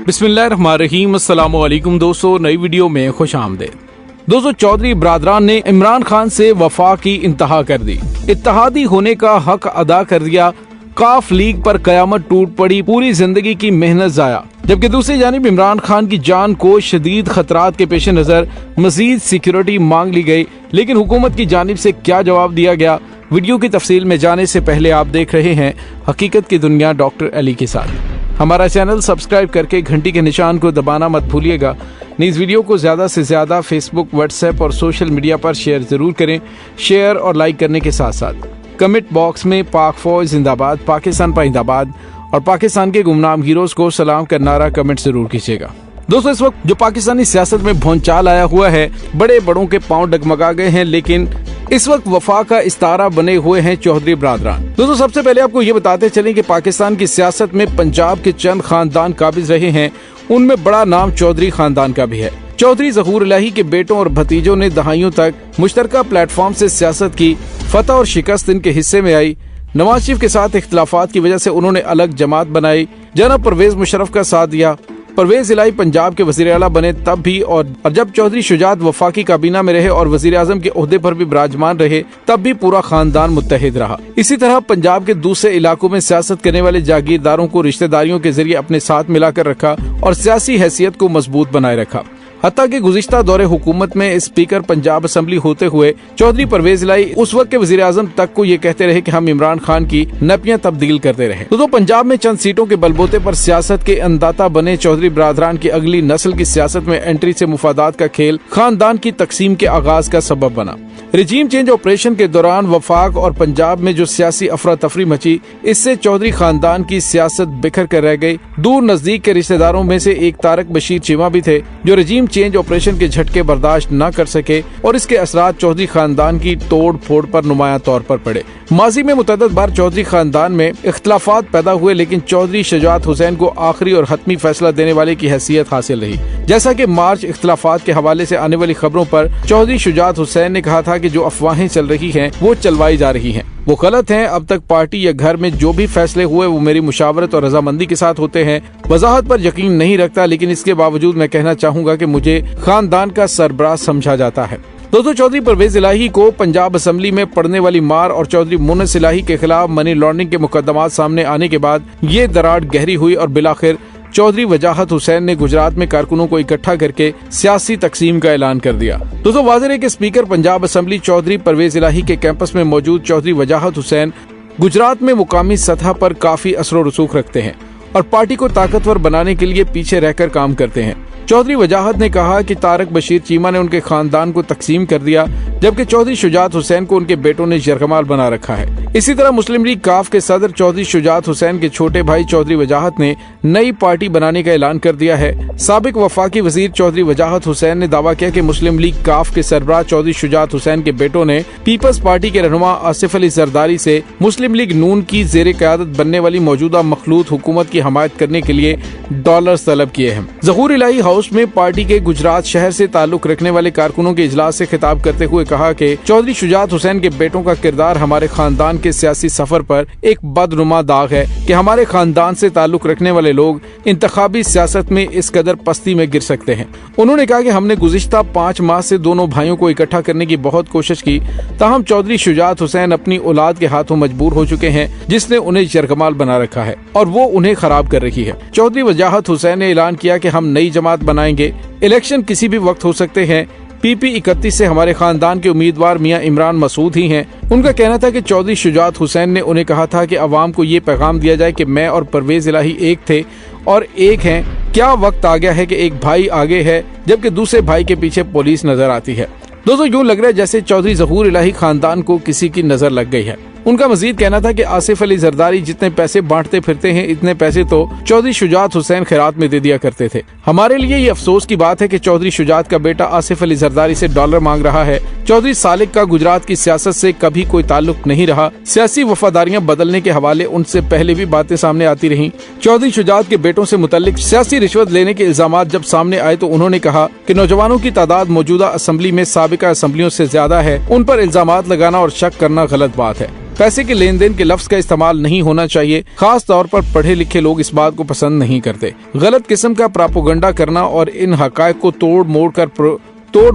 बिस्मिल्लाहिर्रहमानिर्रहीम। अस्सलाम वालेकुम दोस्तों, नई वीडियो में खुश आमदेद। दोस्तों, चौधरी बरादरान ने इमरान खान से वफा की इंतहा कर दी, इत्तेहादी होने का हक अदा कर दिया। काफ लीग पर कयामत टूट पड़ी, पूरी जिंदगी की मेहनत जाया। जबकि दूसरी जानिब इमरान खान की जान को शदीद खतरात के पेश नजर मजीद सिक्योरिटी मांग ली गई, लेकिन हुकूमत की जानिब से क्या जवाब दिया गया। वीडियो की तफसील में जाने से पहले आप देख रहे हैं हकीकत की दुनिया डॉक्टर अली के साथ। हमारा चैनल सब्सक्राइब करके घंटी के निशान को दबाना मत भूलिएगा। इस वीडियो को ज्यादा से ज्यादा फेसबुक, व्हाट्सएप और सोशल मीडिया पर शेयर जरूर करें। शेयर और लाइक करने के साथ साथ कमेंट बॉक्स में पाक फौज जिंदाबाद, पाकिस्तान पाइंदाबाद और पाकिस्तान के गुमनाम हीरोज को सलाम का नारा कमेंट जरूर कीजिएगा। दोस्तों, इस वक्त जो पाकिस्तानी सियासत में भौंचाल आया हुआ है, बड़े बड़ों के पांव डगमगा गए हैं, लेकिन इस वक्त वफा का इस्तारा बने हुए हैं चौधरी बरादरान। दोस्तों, सबसे पहले आपको ये बताते चलें कि पाकिस्तान की सियासत में पंजाब के चंद खानदान काबिज रहे हैं, उनमें बड़ा नाम चौधरी खानदान का भी है। चौधरी ज़हूर इलाही के बेटों और भतीजों ने दहाइयों तक मुश्तरका प्लेटफॉर्म से सियासत की। फतह और शिकस्त इनके हिस्से में आई। नवाज शरीफ के साथ इख्तिलाफात की वजह से उन्होंने अलग जमात बनाई। जनाब परवेज मुशर्रफ का साथ दिया। परवेज इलाही पंजाब के वजीर आला बने तब भी, और जब चौधरी शुजात वफाकी काबीना में रहे और वजीर आजम के ओहदे पर भी विराजमान रहे, तब भी पूरा खानदान मुत्तहिद रहा। इसी तरह पंजाब के दूसरे इलाकों में सियासत करने वाले जागीरदारों को रिश्तेदारियों के जरिए अपने साथ मिलाकर रखा और सियासी हैसियत को मजबूत बनाए रखा। हत्ता कि गुज़िश्ता दौरे हुकूमत में स्पीकर पंजाब असेंबली होते हुए चौधरी परवेज इलाही उस वक्त के वजीर आजम तक को ये कहते रहे कि हम इमरान खान की नपियां तब्दील करते रहे। तो पंजाब में चंद सीटों के बलबूते पर सियासत के अंदाता बने चौधरी बरादरान की अगली नस्ल की सियासत में एंट्री से मुफादात का खेल खानदान की तकसीम के आगाज का सबब बना। रिजीम चेंज ऑपरेशन के दौरान वफाक और पंजाब में जो सियासी अफरा तफरी मची, इससे चौधरी खानदान की सियासत बिखर कर रह गई। दूर नजदीक के रिश्तेदारों में से एक तारक बशीर चीमा भी थे, जो रिजीम चेंज ऑपरेशन के झटके बर्दाश्त न कर सके और इसके असरात चौधरी खानदान की तोड़ फोड़ पर नुमायां तौर पर पड़े। माजी में मुतअद्दिद बार चौधरी खानदान में इख्तिलाफात पैदा हुए, लेकिन चौधरी शुजात हुसैन को आखिरी और हतमी फैसला देने वाले की हैसियत हासिल रही। जैसा कि मार्च इख्तिलाफात के हवाले से आने वाली खबरों पर चौधरी शुजात हुसैन ने कहा था कि जो अफवाहें चल रही हैं वो चलवाई जा रही हैं, वो गलत हैं। अब तक पार्टी या घर में जो भी फैसले हुए वो मेरी मुशावरत और रजामंदी के साथ होते हैं। वजाहत पर यकीन नहीं रखता, लेकिन इसके बावजूद मैं कहना चाहूँगा कि मुझे खानदान का सरबराह समझा जाता है। दोस्तों, चौधरी परवेज इलाही को पंजाब असेंबली में पड़ने वाली मार और चौधरी मुन्नस इलाही के खिलाफ मनी लॉन्ड्रिंग के मुकदमात सामने आने के बाद ये दरार गहरी हुई और बिलाखिर चौधरी वजाहत हुसैन ने गुजरात में कारकुनों को इकट्ठा करके सियासी तकसीम का ऐलान कर दिया। दोस्तों, वाज़ेह है कि स्पीकर पंजाब असेंबली चौधरी परवेज इलाही के कैंपस में मौजूद चौधरी वजाहत हुसैन गुजरात में मुकामी सतह पर काफी असर रसूख रखते हैं और पार्टी को ताकतवर बनाने के लिए पीछे रहकर काम करते हैं। चौधरी वजाहत ने कहा कि तारक बशीर चीमा ने उनके खानदान को तकसीम कर दिया, जबकि चौधरी शुजात हुसैन को उनके बेटों ने यरगमाल बना रखा है। इसी तरह मुस्लिम लीग काफ के सदर चौधरी शुजात हुसैन के छोटे भाई चौधरी वजाहत ने नई पार्टी बनाने का ऐलान कर दिया है। साबिक वफाकी वजीर चौधरी वजाहत हुसैन ने दावा किया कि मुस्लिम लीग काफ के सरबराह चौधरी शुजात हुसैन के बेटों ने पीपल्स पार्टी के रहनुमा आसिफ अली जरदारी से मुस्लिम लीग नून की जेर क़यादत बनने वाली मौजूदा मखलूत हुकूमत की हमायत करने के लिए डॉलर्स तलब किए हैं। ज़हूर इलाही हाउस में पार्टी के गुजरात शहर से ताल्लुक रखने वाले कारकुनों के इजलास से खिताब करते हुए कहा कि चौधरी शुजात हुसैन के बेटों का किरदार हमारे खानदान के सियासी सफर पर एक बदनुमा दाग है कि हमारे खानदान से ताल्लुक रखने वाले लोग इंतखाबी सियासत में इस कदर पस्ती में गिर सकते हैं। उन्होंने कहा कि हमने गुज़िश्ता 5 माह से दोनों भाइयों को इकट्ठा करने की बहुत कोशिश की, ताहम चौधरी शुजात हुसैन अपनी औलाद के हाथों मजबूर हो चुके हैं, जिसने उन्हें यरगमाल बना रखा है और वो उन्हें खराब कर रही है। चौधरी वजाहत हुसैन ने ऐलान किया कि हम नई जमात बनाएंगे, इलेक्शन किसी भी वक्त हो सकते हैं। PP 31 से हमारे खानदान के उम्मीदवार मियां इमरान मसूद ही हैं। उनका कहना था कि चौधरी शुजात हुसैन ने उन्हें कहा था कि अवाम को ये पैगाम दिया जाए कि मैं और परवेज इलाही एक थे और एक हैं। क्या वक्त आ गया है कि एक भाई आगे है जबकि दूसरे भाई के पीछे पुलिस नजर आती है। दोस्तों, यूं लग रहा है जैसे चौधरी ज़हूर इलाही खानदान को किसी की नजर लग गई है। उनका मजीद कहना था कि आसिफ अली जरदारी जितने पैसे बांटते फिरते हैं, इतने पैसे तो चौधरी शुजात हुसैन खैरात में दे दिया करते थे। हमारे लिए ये अफसोस की बात है कि चौधरी शुजात का बेटा आसिफ अली जरदारी से डॉलर मांग रहा है। चौधरी सालिक का गुजरात की सियासत से कभी कोई ताल्लुक नहीं रहा। सियासी वफादारियां बदलने के हवाले उनसे पहले भी बातें सामने आती रही। चौधरी शुजात के बेटों से मुतल्लिक सियासी रिश्वत लेने के इल्जाम जब सामने आए तो उन्होंने कहा कि नौजवानों की तादाद मौजूदा असेंबली में साबिका असेंबलियों से ज्यादा है, उन पर इल्जाम लगाना और शक करना गलत बात है। पैसे के लेन देन के लफ्ज का इस्तेमाल नहीं होना चाहिए। खास तौर पर पढ़े लिखे लोग इस बात को पसंद नहीं करते। गलत किस्म का प्रोपेगेंडा करना और इन हकायक को तोड़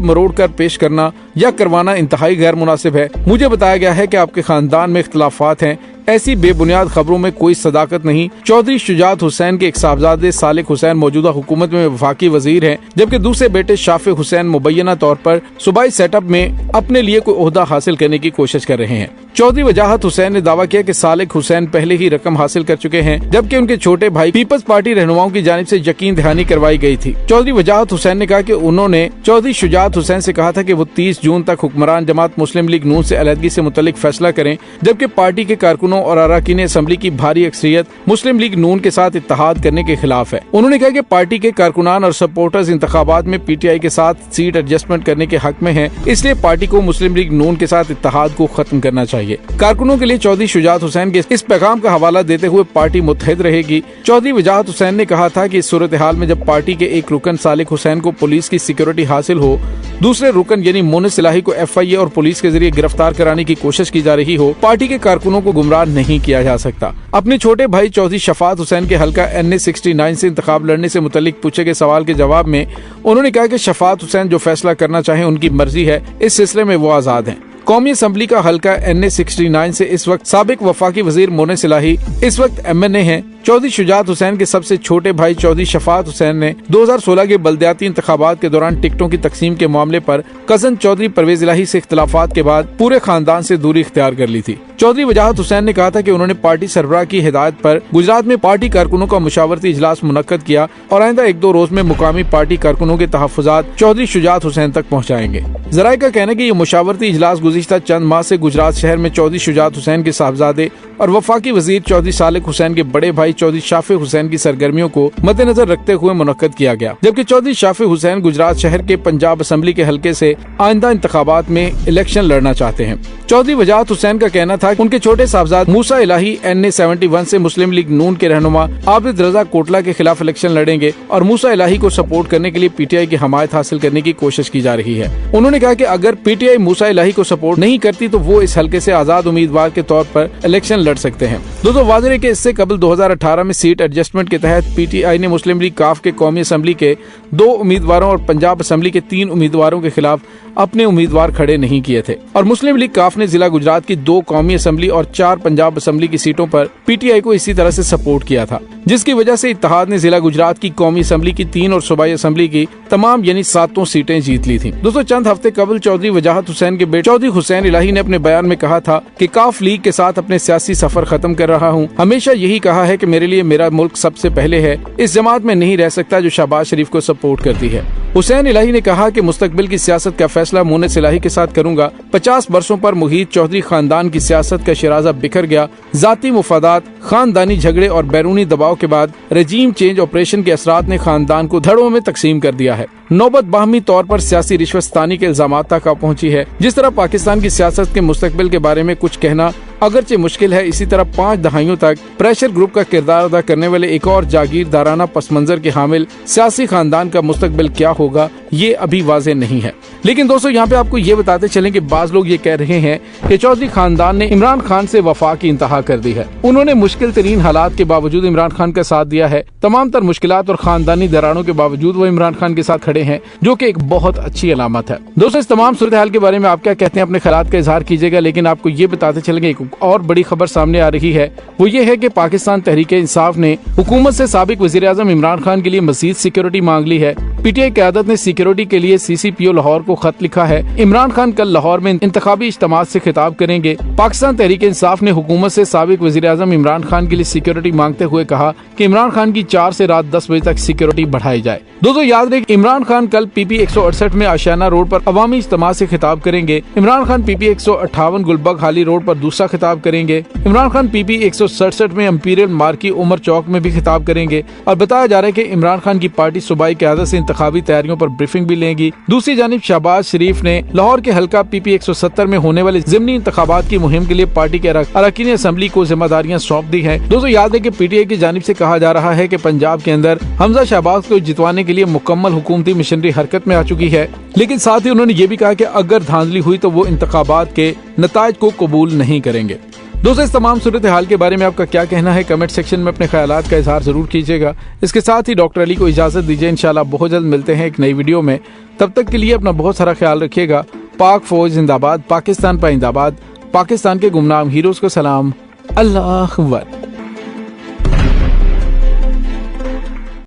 मरोड़ कर पेश करना या करवाना इंतहाई गैर मुनासिब है। मुझे बताया गया है कि आपके खानदान में इख्तलाफात हैं। ऐसी बेबुनियाद खबरों में कोई सदाकत नहीं। चौधरी शुजात हुसैन के एक साहबजादे सालिक हुसैन मौजूदा हुकूमत में वफाकी वजीर हैं, जबकि दूसरे बेटे शाफे हुसैन मुबैना तौर पर सूबाई सेटअप में अपने लिए कोई ओहदा हासिल करने की कोशिश कर रहे हैं। चौधरी वजाहत हुसैन ने दावा किया कि सालिक हुसैन पहले ही रकम हासिल कर चुके हैं, जबकि उनके छोटे भाई पीपल्स पार्टी रहनुमाओं की जानिब से यकीन दहानी करवाई गई थी। चौधरी वजाहत हुसैन ने कहा कि उन्होंने चौधरी शुजात हुसैन से कहा था कि वो 30 जून तक हुक्मरान जमात मुस्लिम लीग नून से अलहदगी से मुतल्लिक फैसला करें, जबकि पार्टी के कारकुनों और अरकान असम्बली की भारी अक्सरियत मुस्लिम लीग नून के साथ इत्तेहाद करने के खिलाफ है। उन्होंने कहा कि पार्टी के कारकुनान और सपोर्टर्स इंतखाबात में पीटीआई के साथ सीट एडजस्टमेंट करने के हक में हैं, इसलिए पार्टी को मुस्लिम लीग नून के साथ इत्तेहाद को खत्म करना चाहिए। कारकुनों के लिए चौधरी शुजात हुसैन के इस पैगाम का हवाला देते हुए पार्टी मुत्तहिद रहेगी। चौधरी वजाहत हुसैन ने कहा था कि इस सूरत हाल में जब पार्टी के एक रुकन सालिक हुसैन को पुलिस की सिक्योरिटी हासिल हो, दूसरे रुकन यानी मोनिस इलाही को FIA और पुलिस के जरिए गिरफ्तार कराने की कोशिश की जा रही हो, पार्टी के कारकुनों को गुमराह नहीं किया जा सकता। अपने छोटे भाई चौधरी शफात हुसैन के हल्का NA 69 से इंतखाब लड़ने से मुतल्लिक पूछे गए सवाल के जवाब में उन्होंने कहा कि शफात हुसैन जो फैसला करना चाहें उनकी मर्जी है, इस सिलसिले में वो आजाद हैं। कौमी असम्बली का हल्का NA 69 से इस वक्त साबिक वफाकी वजीर मोनिस इलाही इस वक्त MNA हैं। चौधरी शुजात हुसैन के सबसे छोटे भाई चौधरी शफात हुसैन ने 2016 के बल्दियाती इंतखाबात के दौरान टिकटों की तकसीम के मामले पर कजन चौधरी परवेज इलाही से इख्तलाफात के बाद पूरे खानदान से दूरी इख्तियार कर ली थी। चौधरी वजाहत हुसैन ने कहा था कि उन्होंने पार्टी सरबराह की हिदायत पर गुजरात में पार्टी कारकुनों का मुशावरती इजलास मुनक्कद किया और आइंदा 1-2 रोज में मुकामी पार्टी कारकुनों के तहफ्फुजात चौधरी शुजात हुसैन तक पहुँचाएंगे। जराये का कहना है कि ये मुशावरती इजलास गुज़िश्ता चंद माह से गुजरात शहर में चौधरी शुजात हुसैन के साहबजादे और वफाकी वजीर चौधरी सालिक हुसैन के बड़े भाई चौधरी शाफे हुसैन की सरगर्मियों को मद्देनजर रखते हुए मुनक्कद किया गया, जबकि चौधरी शाफे हुसैन गुजरात शहर के पंजाब असम्बली के हल्के से आइंदा इंतखाबात में इलेक्शन लड़ना चाहते हैं। चौधरी वजाहत हुसैन का कहना था कि उनके छोटे साहबजाद मूसा इलाही NA 71 से मुस्लिम लीग नून के रहनुमा आबिद रजा कोटला के खिलाफ इलेक्शन लड़ेंगे और मूसा इलाही को सपोर्ट करने के लिए PTI की हमायत हासिल करने की कोशिश की जा रही है। उन्होंने कहा कि अगर PTI मूसा इलाही को सपोर्ट नहीं करती तो वो इस हल्के से आजाद उम्मीदवार के तौर पर इलेक्शन लड़ सकते हैं। दोस्तों वाज़ेह है कि इससे कबल 2018 में सीट एडजस्टमेंट के तहत PTI ने मुस्लिम लीग काफ के कौमी असम्बली के 2 उम्मीदवारों और पंजाब असम्बली के 3 उम्मीदवारों के खिलाफ अपने उम्मीदवार खड़े नहीं किए थे और मुस्लिम लीग काफ ने जिला गुजरात की 2 कौमी असम्बली और 4 पंजाब असम्बली की सीटों पर PTI को इसी तरह से सपोर्ट किया था, जिसकी वजह से इत्तेहाद ने जिला गुजरात की कौमी असम्बली की 3 और सूबाई असम्बली की तमाम यानी 7 सीटें जीत ली थी। दोस्तों चंद हफ्ते कबल चौधरी वजाहत हुसैन के बेटे चौधरी हुसैन इलाही ने अपने बयान में कहा था कि काफ लीग के साथ अपने सियासी सफर खत्म कर रहा हूँ। हमेशा यही कहा है कि मेरे लिए मेरा मुल्क सबसे पहले है, इस जमात में नहीं रह सकता जो शहबाज शरीफ को सपोर्ट करती है। हुसैन इलाही ने कहा कि मुस्तकबिल की सियासत का फैसला मोनिस इलाही के साथ करूंगा। 50 बरसों पर मुहीत चौधरी खानदान की सियासत का शिराजा बिखर गया। जाती मुफादात, खानदानी झगड़े और बैरूनी दबाव के बाद रजीम चेंज ऑपरेशन के असरात ने खानदान को धड़ों में तकसीम कर दिया है। नौबत बाहमी तौर पर सियासी रिश्वतस्तानी के इल्जामात तक आ पहुंची है। जिस तरह पाकिस्तान की सियासत के मुस्तकबिल के बारे में कुछ कहना अगरचे मुश्किल है, इसी तरह 5 दहाइयों तक प्रेशर ग्रुप का किरदार अदा करने वाले एक और जागीरदाराना पस मंजर के हामिल सियासी खानदान का मुस्तकबिल क्या होगा ये अभी वाज़ेह नहीं है। लेकिन दोस्तों यहाँ पे आपको ये बताते चलें कि बाज लोग ये कह रहे हैं कि चौधरी खानदान ने इमरान खान से वफा की इंतहा कर दी है। उन्होंने मुश्किल तरीन हालात के बावजूद इमरान खान का साथ दिया है। तमाम तर मुश्किलात और खानदानी दरारों के बावजूद वो इमरान खान के साथ खड़े हैं, जो कि एक बहुत अच्छी अलामत है। दोस्तों इस तमाम सूरत हाल के बारे में आप क्या कहते हैं, अपने ख्यालात का इजहार कीजिएगा। लेकिन आपको ये बताते चलेंगे एक और बड़ी खबर सामने आ रही है, वो ये है कि पाकिस्तान तहरीक इंसाफ ने हुकूमत से साबिक वजीर आज़म इमरान खान के लिए मजीद सिक्योरिटी मांग ली है। PTI क़यादत ने सिक्योरिटी के लिए CCPO लाहौर को खत लिखा है। इमरान खान कल लाहौर में इंतखाबी इज्तिमात से खिताब करेंगे। पाकिस्तान तहरीक इंसाफ ने हुकूमत से साबिक वजीर आज़म इमरान खान के लिए सिक्योरिटी मांगते हुए कहा कि इमरान खान की 4 से रात 10 बजे तक सिक्योरिटी बढ़ाई जाए। दोस्तों याद रहे इमरान खान कल PP 168 में आशियाना रोड पर अवामी इज्तिमात से खिताब करेंगे। इमरान खान PP 158 गुलबग हाली रोड पर दूसरा खिताब करेंगे। इमरान खान PP 167 में इंपीरियल मार्की उमर चौक में भी खिताब करेंगे। और बताया जा रहा है कि इमरान खान की पार्टी सूबाई क़यादत से इंतखाबी तैयारियों पर ब्रीफिंग भी लेगी। दूसरी जानिब शहबाज शरीफ ने लाहौर के हल्का PP 170 में होने वाले ज़िमनी इंतखाबात की मुहिम के लिए पार्टी के अरकान असम्बली को जिम्मेदारियां सौंप दी है। दोस्तों याद है कि PTI की जानिब से कहा जा रहा है कि पंजाब के अंदर हमजा शहबाज को जितवाने के लिए मुकम्मल हुकूमती मिशनरी हरकत में आ चुकी है। लेकिन साथ ही उन्होंने ये भी कहा कि अगर धांधली हुई तो वो इंतखाबात के नताइज को कबूल नहीं करेंगे। दोस्तों, इस तमाम सूरत हाल के बारे में आपका क्या कहना है, कमेंट सेक्शन में अपने ख्यालात का इजहार जरूर कीजिएगा। इसके साथ ही डॉक्टर अली को इजाजत दीजिए, इंशाल्लाह बहुत जल्द मिलते हैं एक नई वीडियो में। तब तक के लिए अपना बहुत सारा ख्याल रखिएगा। पाक फौज जिंदाबाद, पाकिस्तान पाइंदाबाद, पाकिस्तान के गुमनाम हीरोज को सलाम, अल्लाह अकबर।